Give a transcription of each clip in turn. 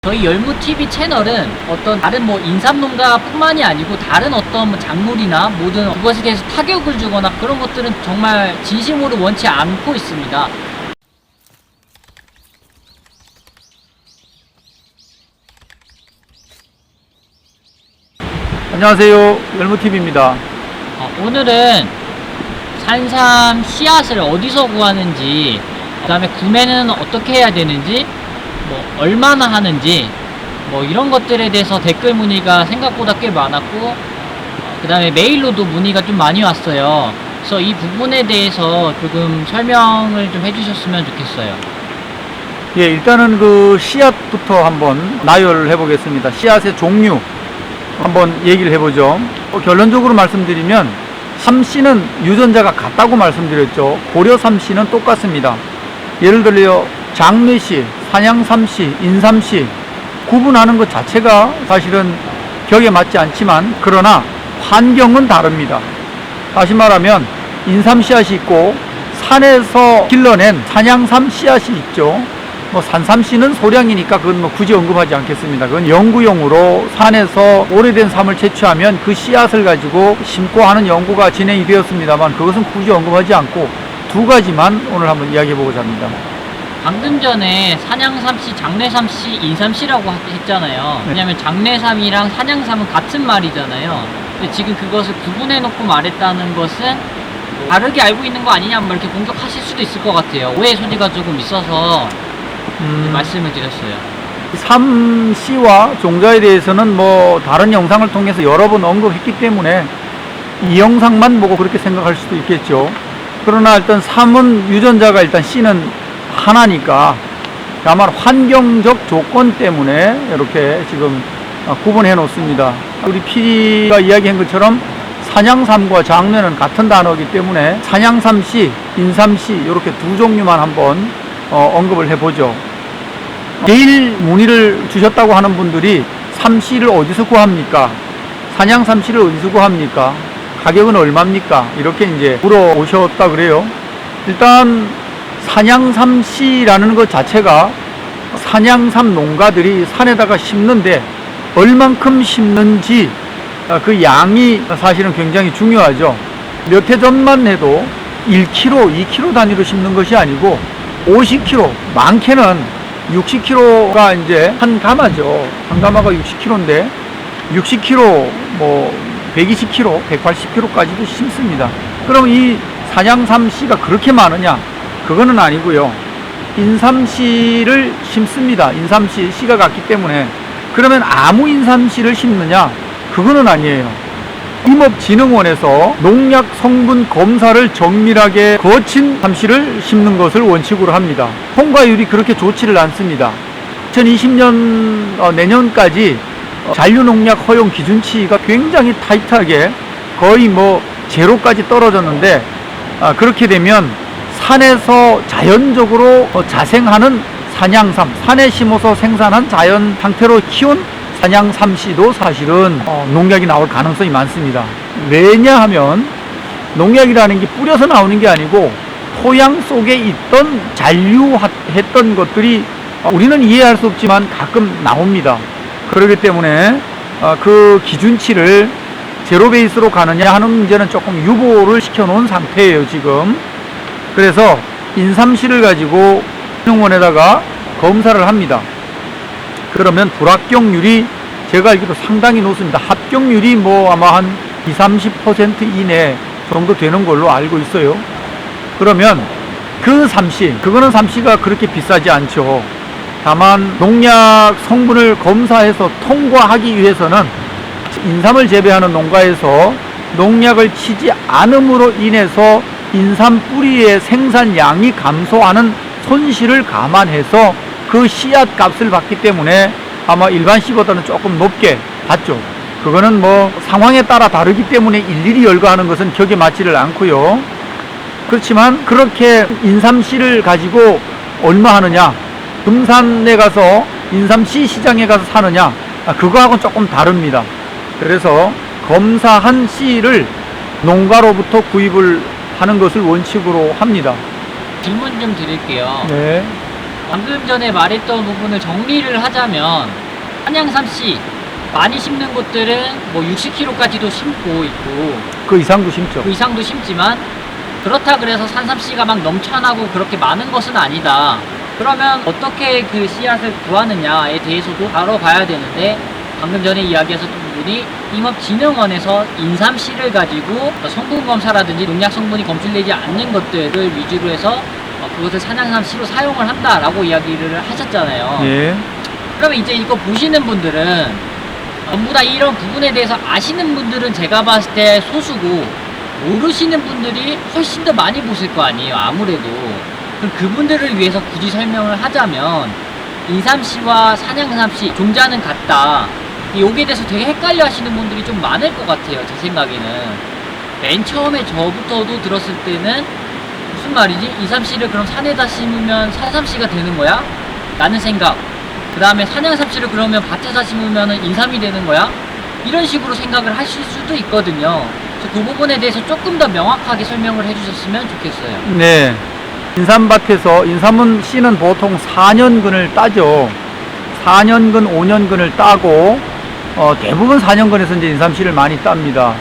저희 열무TV 채널은 어떤 다른 인삼농가뿐만이 아니고 다른 어떤 작물이나 모든 그것에 대해서 타격을 주거나 그런 것들은 정말 진심으로 원치 않고 있습니다. 안녕하세요, 열무TV입니다. 오늘은 산삼 씨앗을 어디서 구하는지, 그 다음에 구매는 어떻게 해야 되는지, 얼마나 하는지, 이런 것들에 대해서 댓글 문의가 생각보다 꽤 많았고, 그 다음에 메일로도 문의가 좀 많이 왔어요. 그래서 이 부분에 대해서 조금 설명을 좀 해주셨으면 좋겠어요. 예, 일단은 그 씨앗부터 한번 나열을 해보겠습니다. 씨앗의 종류 한번 얘기를 해보죠. 결론적으로 말씀드리면 삼씨는 유전자가 같다고 말씀드렸죠. 고려 삼씨는 똑같습니다. 예를 들어 장례씨, 산양삼씨, 인삼씨 구분하는 것 자체가 사실은 격에 맞지 않지만 그러나 환경은 다릅니다. 다시 말하면 인삼 씨앗이 있고 산에서 길러낸 산양삼 씨앗이 있죠. 산삼씨는 소량이니까 그건 굳이 언급하지 않겠습니다. 그건 연구용으로 산에서 오래된 삼을 채취하면 그 씨앗을 가지고 심고 하는 연구가 진행이 되었습니다만 그것은 굳이 언급하지 않고 두 가지만 오늘 한번 이야기해 보고자 합니다. 방금 전에 산양삼씨, 장례삼씨, 인삼씨라고 했잖아요. 왜냐면 장례삼이랑 산양삼은 같은 말이잖아요. 근데 지금 그것을 구분해 놓고 말했다는 것은 다르게 알고 있는 거 아니냐 이렇게 공격하실 수도 있을 것 같아요. 오해 소지가 조금 있어서 말씀을 드렸어요. 삼씨와 종자에 대해서는 다른 영상을 통해서 여러 번 언급했기 때문에 이 영상만 보고 그렇게 생각할 수도 있겠죠. 그러나 일단 삼은 유전자가 일단 씨는 하나니까 다만 환경적 조건 때문에 이렇게 지금 구분해 놓습니다. 우리 PD가 이야기한 것처럼 산양삼과 장례는 같은 단어이기 때문에 산양삼씨, 인삼씨 이렇게 두 종류만 한번 언급을 해보죠. 내일 문의를 주셨다고 하는 분들이 삼씨를 어디서 구합니까? 산양삼씨를 어디서 구합니까? 가격은 얼마입니까? 이렇게 이제 물어오셨다 그래요. 일단 산양삼씨라는 것 자체가 산양삼 농가들이 산에다가 심는데 얼만큼 심는지 그 양이 사실은 굉장히 중요하죠. 몇 해 전만 해도 1kg, 2kg 단위로 심는 것이 아니고 50kg, 많게는 60kg가 이제 한 가마죠. 한 가마가 60kg인데 60kg, 120kg, 180kg까지도 심습니다. 그럼 이 산양삼씨가 그렇게 많으냐? 그거는 아니고요. 인삼씨를 심습니다. 인삼씨, 씨가 같기 때문에. 그러면 아무 인삼씨를 심느냐? 그거는 아니에요. 임업진흥원에서 농약 성분 검사를 정밀하게 거친 삼씨를 심는 것을 원칙으로 합니다. 통과율이 그렇게 좋지를 않습니다. 2020년 내년까지 잔류농약 허용 기준치가 굉장히 타이트하게 거의 제로까지 떨어졌는데 그렇게 되면 산에서 자연적으로 자생하는 산양삼, 산에 심어서 생산한 자연 상태로 키운 산양삼씨도 사실은 농약이 나올 가능성이 많습니다. 왜냐하면 농약이라는 게 뿌려서 나오는 게 아니고 토양 속에 있던 잔류했던 것들이 우리는 이해할 수 없지만 가끔 나옵니다. 그렇기 때문에 그 기준치를 제로 베이스로 가느냐 하는 문제는 조금 유보를 시켜놓은 상태예요 지금. 그래서 인삼씨를 가지고 진흥원에다가 검사를 합니다. 그러면 불합격률이 제가 알기로 상당히 높습니다. 합격률이 아마 한 20-30% 이내 정도 되는 걸로 알고 있어요. 그러면 그 삼씨, 그거는 삼씨가 그렇게 비싸지 않죠. 다만 농약 성분을 검사해서 통과하기 위해서는 인삼을 재배하는 농가에서 농약을 치지 않음으로 인해서 인삼 뿌리의 생산량이 감소하는 손실을 감안해서 그 씨앗 값을 받기 때문에 아마 일반 씨보다는 조금 높게 받죠. 그거는 상황에 따라 다르기 때문에 일일이 열거하는 것은 격에 맞지를 않고요. 그렇지만 그렇게 인삼씨를 가지고 얼마 하느냐, 금산에 가서 인삼씨 시장에 가서 사느냐, 그거하고는 조금 다릅니다. 그래서 검사한 씨를 농가로부터 구입을 하는 것을 원칙으로 합니다. 질문 좀 드릴게요. 네. 방금 전에 말했던 부분을 정리를 하자면 한양삼씨 많이 심는 곳들은 뭐 60kg까지도 심고 있고 그 이상도 심죠. 그 이상도 심지만 그렇다 그래서 산삼씨가 막 넘쳐나고 그렇게 많은 것은 아니다. 그러면 어떻게 그 씨앗을 구하느냐에 대해서도 다뤄봐야 되는데 방금 전에 이야기하셨던 부분이 임업진흥원에서 인삼씨를 가지고 성분 검사라든지 농약 성분이 검출되지 않는 것들을 위주로 해서 그것을 산양삼씨로 사용을 한다라고 이야기를 하셨잖아요. 예. 그러면 이제 이거 보시는 분들은 전부 다 이런 부분에 대해서 아시는 분들은 제가 봤을 때 소수고 모르시는 분들이 훨씬 더 많이 보실 거 아니에요. 아무래도 그럼 그분들을 위해서 굳이 설명을 하자면 인삼씨와 산양삼씨 종자는 같다. 여기에 대해서 되게 헷갈려 하시는 분들이 좀 많을 것 같아요. 제 생각에는 맨 처음에 저부터도 들었을 때는 무슨 말이지? 인삼씨를 그럼 산에다 심으면 산삼씨가 되는 거야? 라는 생각. 그 다음에 산양삼씨를 그러면 밭에다 심으면 인삼이 되는 거야? 이런 식으로 생각을 하실 수도 있거든요. 그래서 그 부분에 대해서 조금 더 명확하게 설명을 해주셨으면 좋겠어요. 네. 인삼밭에서 인삼은 씨는 보통 4년근을 따죠. 4년근, 5년근을 따고 대부분 4년근에서 이제 인삼씨를 많이 땁니다.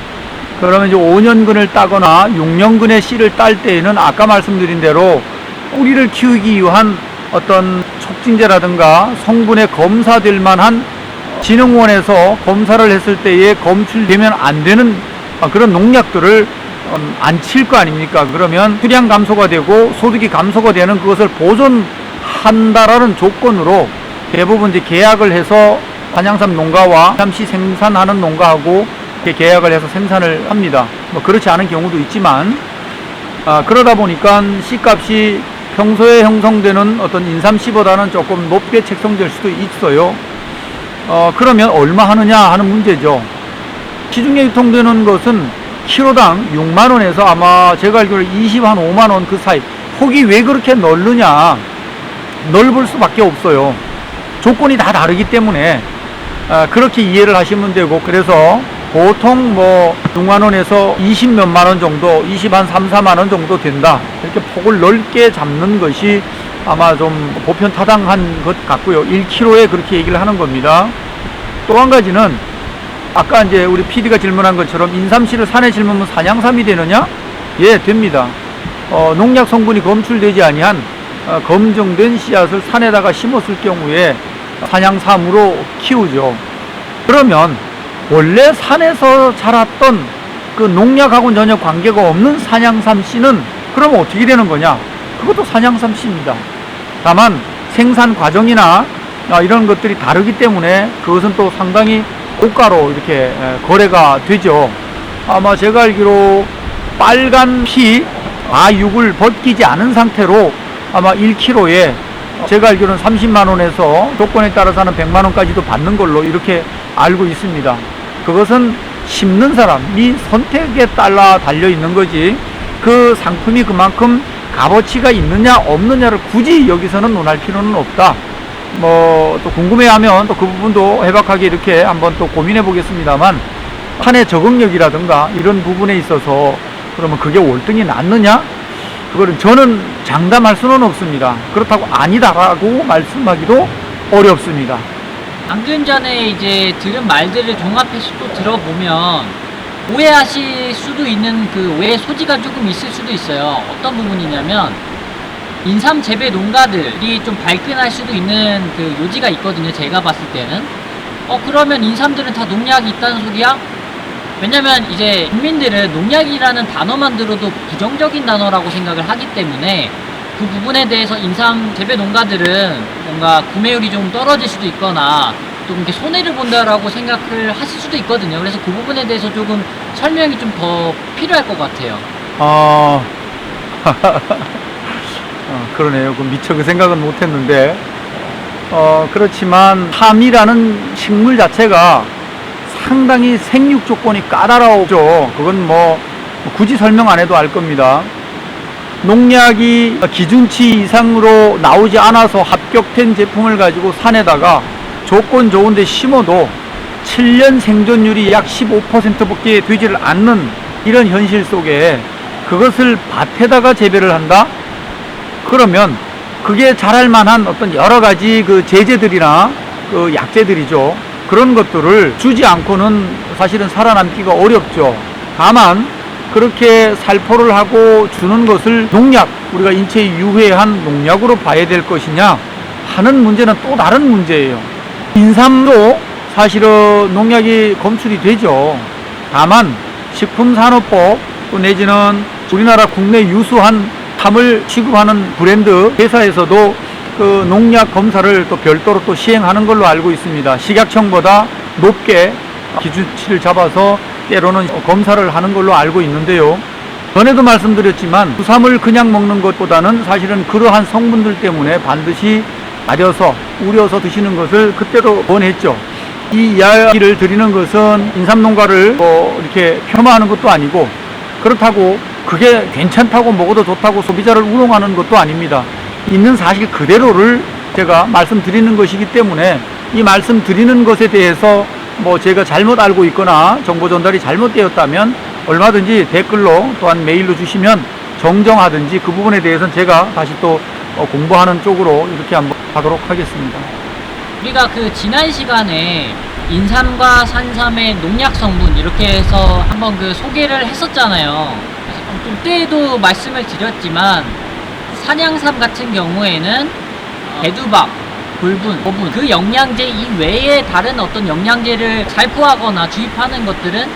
그러면 이제 5년근을 따거나 6년근의 씨를 딸 때에는 아까 말씀드린 대로 뿌리를 키우기 위한 어떤 촉진제라든가 성분에 검사될 만한 진흥원에서 검사를 했을 때에 검출되면 안 되는 그런 농약들을 안 칠 거 아닙니까? 그러면 수량 감소가 되고 소득이 감소가 되는 그것을 보존한다라는 조건으로 대부분 이제 계약을 해서 한양삼 농가와 인삼씨 생산하는 농가하고 이렇게 계약을 해서 생산을 합니다. 뭐 그렇지 않은 경우도 있지만 그러다 보니까 씨값이 평소에 형성되는 어떤 인삼씨보다는 조금 높게 책정될 수도 있어요. 그러면 얼마 하느냐 하는 문제죠. 시중에 유통되는 것은 키로당 6만원에서 아마 제가 알기로 25만 원 그 사이. 폭이 왜 그렇게 넓느냐? 넓을 수밖에 없어요. 조건이 다 다르기 때문에 그렇게 이해를 하시면 되고, 그래서 보통 뭐 6만원에서 20몇만 원 정도, 3, 4만 원 정도 된다. 이렇게 폭을 넓게 잡는 것이 아마 좀 보편 타당한 것 같고요. 1kg에 그렇게 얘기를 하는 겁니다. 또 한 가지는 아까 이제 우리 PD가 질문한 것처럼 인삼씨를 산에 심으면 산양삼이 되느냐? 예, 됩니다. 농약 성분이 검출되지 아니한 검증된 씨앗을 산에다가 심었을 경우에 산양삼으로 키우죠. 그러면 원래 산에서 자랐던 그 농약하고는 전혀 관계가 없는 산양삼씨는 그러면 어떻게 되는 거냐? 그것도 산양삼씨입니다. 다만 생산 과정이나 이런 것들이 다르기 때문에 그것은 또 상당히 고가로 이렇게 거래가 되죠. 아마 제가 알기로 빨간 피 아육을 벗기지 않은 상태로 아마 1kg에 제가 알기로는 30만원에서 조건에 따라서는 100만원까지도 받는 걸로 이렇게 알고 있습니다. 그것은 심는 사람이 선택에 따라 달려 있는 거지 그 상품이 그만큼 값어치가 있느냐 없느냐를 굳이 여기서는 논할 필요는 없다. 뭐 또 궁금해하면 또 그 부분도 해박하게 이렇게 한번 또 고민해 보겠습니다만, 판의 적응력이라든가 이런 부분에 있어서 그러면 그게 월등히 낫느냐? 그거는 저는 장담할 수는 없습니다. 그렇다고 아니다라고 말씀하기도 어렵습니다. 방금 전에 이제 들은 말들을 종합해서 또 들어보면 오해하실 수도 있는 그 오해 소지가 조금 있을 수도 있어요. 어떤 부분이냐면 인삼 재배 농가들이 좀 발끈할 수도 있는 그 요지가 있거든요. 제가 봤을 때는 그러면 인삼들은 다 농약이 있다는 소리야? 왜냐면 이제 국민들은 농약이라는 단어만 들어도 부정적인 단어라고 생각을 하기 때문에 그 부분에 대해서 인삼 재배 농가들은 뭔가 구매율이 좀 떨어질 수도 있거나 또 이렇게 손해를 본다라고 생각을 하실 수도 있거든요. 그래서 그 부분에 대해서 조금 설명이 좀 더 필요할 것 같아요. 그러네요. 미처 그 생각은 못했는데, 그렇지만 함이라는 식물 자체가 상당히 생육 조건이 까다로우죠. 그건 뭐 굳이 설명 안 해도 알 겁니다. 농약이 기준치 이상으로 나오지 않아서 합격된 제품을 가지고 산에다가 조건 좋은데 심어도 7년 생존율이 약 15%밖에 되지를 않는 이런 현실 속에 그것을 밭에다가 재배를 한다? 그러면 그게 자랄 만한 어떤 여러 가지 그 제재들이나 그 약재들이죠. 그런 것들을 주지 않고는 사실은 살아남기가 어렵죠. 다만 그렇게 살포를 하고 주는 것을 농약, 우리가 인체에 유해한 농약으로 봐야 될 것이냐 하는 문제는 또 다른 문제예요. 인삼도 사실은 농약이 검출이 되죠. 다만 식품산업법 내지는 우리나라 국내 유수한 탐을 취급하는 브랜드 회사에서도 그 농약 검사를 또 별도로 또 시행하는 걸로 알고 있습니다. 식약청보다 높게 기준치를 잡아서 때로는 검사를 하는 걸로 알고 있는데요. 전에도 말씀드렸지만 수삼을 그냥 먹는 것보다는 사실은 그러한 성분들 때문에 반드시 가려서 우려서 드시는 것을 그때도 권했죠. 이 이야기를 드리는 것은 인삼농가를 이렇게 폄하하는 것도 아니고, 그렇다고 그게 괜찮다고 먹어도 좋다고 소비자를 우롱하는 것도 아닙니다. 있는 사실 그대로를 제가 말씀드리는 것이기 때문에 이 말씀드리는 것에 대해서 제가 잘못 알고 있거나 정보 전달이 잘못되었다면 얼마든지 댓글로 또한 메일로 주시면 정정하든지 그 부분에 대해서는 제가 다시 또 공부하는 쪽으로 이렇게 한번 하도록 하겠습니다. 우리가 그 지난 시간에 인삼과 산삼의 농약 성분 이렇게 해서 한번 그 소개를 했었잖아요. 그래서 그때도 말씀을 드렸지만 산양삼 같은 경우에는 배두박, 굴분, 어분 그 영양제 이외에 다른 어떤 영양제를 살포하거나 주입하는 것들은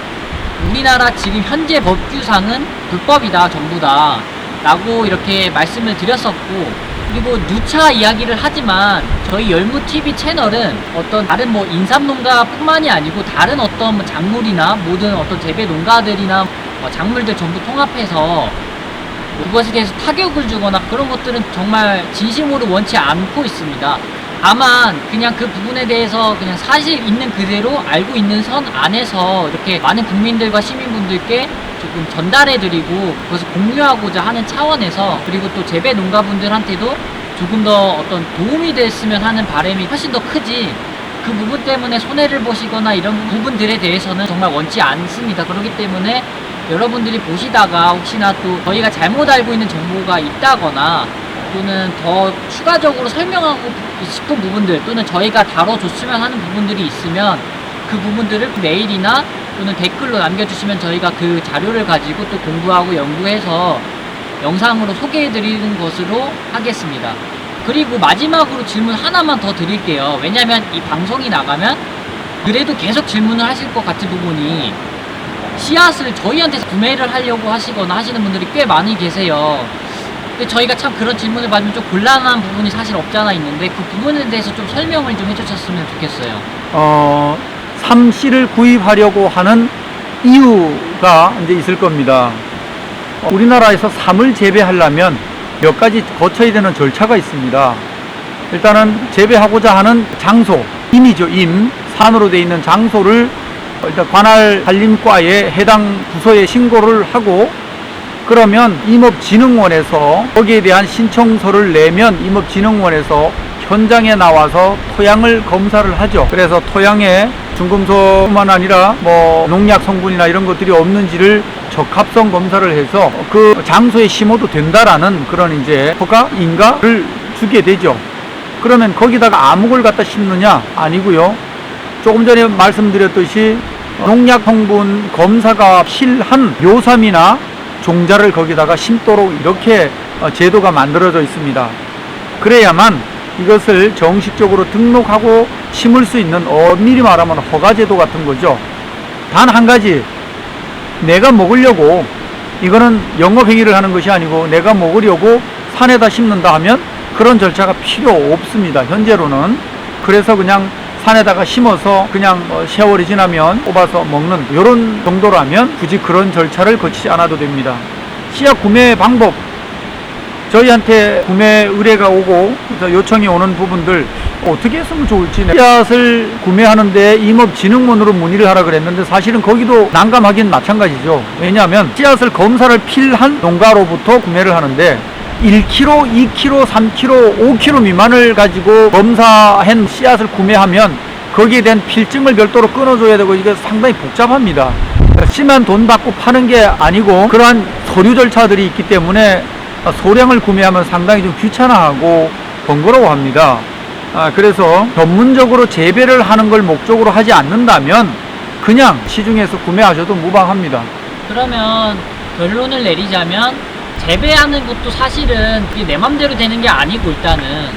우리나라 지금 현재 법규상은 불법이다, 전부 다 라고 이렇게 말씀을 드렸었고, 그리고 누차 이야기를 하지만 저희 열무TV 채널은 어떤 다른 인삼농가뿐만이 아니고 다른 어떤 작물이나 모든 어떤 재배 농가들이나 작물들 전부 통합해서 그것에 대해서 타격을 주거나 그런 것들은 정말 진심으로 원치 않고 있습니다. 다만 그냥 그 부분에 대해서 그냥 사실 있는 그대로 알고 있는 선 안에서 이렇게 많은 국민들과 시민분들께 조금 전달해드리고 그것을 공유하고자 하는 차원에서, 그리고 또 재배 농가분들한테도 조금 더 어떤 도움이 됐으면 하는 바람이 훨씬 더 크지, 그 부분 때문에 손해를 보시거나 이런 부분들에 대해서는 정말 원치 않습니다. 그렇기 때문에 여러분들이 보시다가 혹시나 또 저희가 잘못 알고 있는 정보가 있다거나 또는 더 추가적으로 설명하고 싶은 부분들 또는 저희가 다뤄줬으면 하는 부분들이 있으면 그 부분들을 메일이나 또는 댓글로 남겨주시면 저희가 그 자료를 가지고 또 공부하고 연구해서 영상으로 소개해드리는 것으로 하겠습니다. 그리고 마지막으로 질문 하나만 더 드릴게요. 왜냐면 이 방송이 나가면 그래도 계속 질문을 하실 것 같은 부분이, 씨앗을 저희한테 구매를 하려고 하시거나 하시는 분들이 꽤 많이 계세요. 근데 저희가 참 그런 질문을 받으면 좀 곤란한 부분이 사실 없잖아 있는데 그 부분에 대해서 좀 설명을 좀 해주셨으면 좋겠어요. 삼씨를 구입하려고 하는 이유가 이제 있을 겁니다. 우리나라에서 삼을 재배하려면 몇 가지 거쳐야 되는 절차가 있습니다. 일단은 재배하고자 하는 장소, 임이죠, 임. 산으로 되어 있는 장소를 일단 관할 산림과에 해당 부서에 신고를 하고, 그러면 임업진흥원에서 거기에 대한 신청서를 내면 임업진흥원에서 현장에 나와서 토양을 검사를 하죠. 그래서 토양에 중금속뿐만 아니라 농약 성분이나 이런 것들이 없는지를 적합성 검사를 해서 그 장소에 심어도 된다라는 그런 이제 허가, 인가를 주게 되죠. 그러면 거기다가 아무걸 갖다 심느냐? 아니고요. 조금 전에 말씀드렸듯이 농약 성분 검사가 필한 묘삼이나 종자를 거기다가 심도록 이렇게 제도가 만들어져 있습니다. 그래야만 이것을 정식적으로 등록하고 심을 수 있는, 엄밀히 말하면 허가제도 같은 거죠. 단 한 가지, 내가 먹으려고, 이거는 영업행위를 하는 것이 아니고 내가 먹으려고 산에다 심는다 하면 그런 절차가 필요 없습니다, 현재로는. 그래서 그냥 산에다가 심어서 그냥 세월이 지나면 뽑아서 먹는 이런 정도라면 굳이 그런 절차를 거치지 않아도 됩니다. 씨앗 구매 방법, 저희한테 구매 의뢰가 오고 요청이 오는 부분들 어떻게 했으면 좋을지, 씨앗을 구매하는데 임업진흥원으로 문의를 하라 그랬는데 사실은 거기도 난감하긴 마찬가지죠. 왜냐하면 씨앗을 검사를 필한 농가로부터 구매를 하는데 1kg, 2kg, 3kg, 5kg 미만을 가지고 검사한 씨앗을 구매하면 거기에 대한 필증을 별도로 끊어줘야 되고 이게 상당히 복잡합니다. 심한 돈 받고 파는 게 아니고 그러한 서류 절차들이 있기 때문에 소량을 구매하면 상당히 좀 귀찮아하고 번거로워합니다. 그래서 전문적으로 재배를 하는 걸 목적으로 하지 않는다면 그냥 시중에서 구매하셔도 무방합니다. 그러면 결론을 내리자면 재배하는 것도 사실은 그게 내 맘대로 되는 게 아니고, 일단은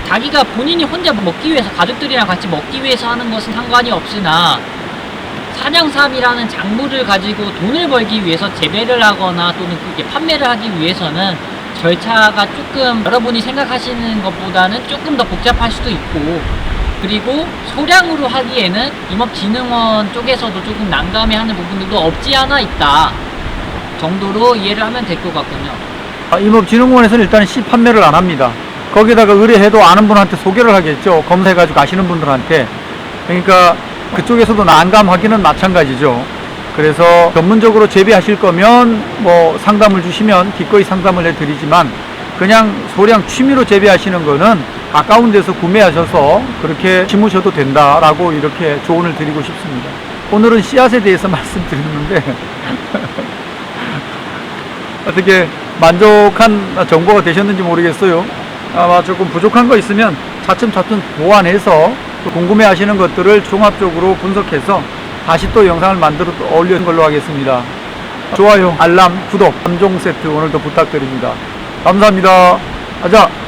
자기가 본인이 혼자 먹기 위해서, 가족들이랑 같이 먹기 위해서 하는 것은 상관이 없으나 산양삼이라는 작물을 가지고 돈을 벌기 위해서 재배를 하거나 또는 그게 판매를 하기 위해서는 절차가 조금 여러분이 생각하시는 것보다는 조금 더 복잡할 수도 있고, 그리고 소량으로 하기에는 임업진흥원 쪽에서도 조금 난감해하는 부분들도 없지 않아 있다 정도로 이해를 하면 될 것 같군요. 임업진흥원에서는 일단 씨 판매를 안 합니다. 거기다가 의뢰해도 아는 분한테 소개를 하겠죠. 검사해가지고 아시는 분들한테. 그러니까 그쪽에서도 난감하기는 마찬가지죠. 그래서 전문적으로 재배하실 거면 뭐 상담을 주시면 기꺼이 상담을 해드리지만, 그냥 소량 취미로 재배하시는 거는 가까운 데서 구매하셔서 그렇게 심으셔도 된다라고 이렇게 조언을 드리고 싶습니다. 오늘은 씨앗에 대해서 말씀드렸는데 어떻게 만족한 정보가 되셨는지 모르겠어요. 아마 조금 부족한 거 있으면 차츰차츰 보완해서 또 궁금해 하시는 것들을 종합적으로 분석해서 다시 또 영상을 만들어 올리는 걸로 하겠습니다. 좋아요, 알람, 구독 3종 세트 오늘도 부탁드립니다. 감사합니다. 가자.